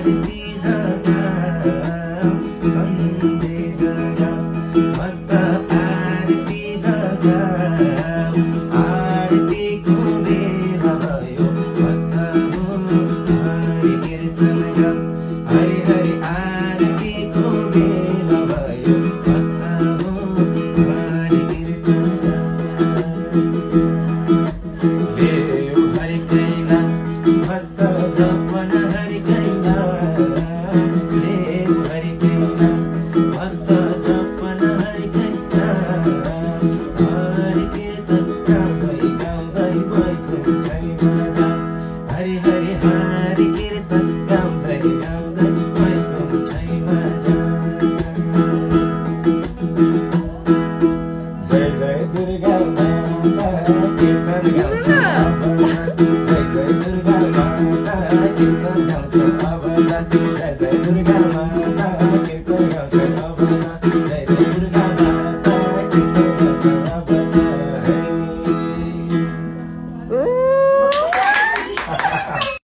आरती जगाऊ सन्धि जगाऊ भक्त आरती जगाऊ आरतीको बेला भयो भक्त हो हरि कीर्तन गाऊ हरि हरि आरतीको बेला भयो भक्त हो हरि कीर्तन गाऊ लेऊ हरि कैलाश भक्त जपन हरि कैलाश लेऊ हरि कैलाश भक्त जपन हरि कैलाश हरि कीर्तन गाउँदै गाउँदै वैकुण्ठैमा जा हरि हरि हरि कीर्तन गाउँदै गाउँदै वैकुण्ठैमा जा जय जय दुर्गा माता कीर्तन गाउँछ जय जय दुर्गा माता कीर्तन गाउँछ अब जय जय दुर्गा माता कीर्तन गाउँछ अब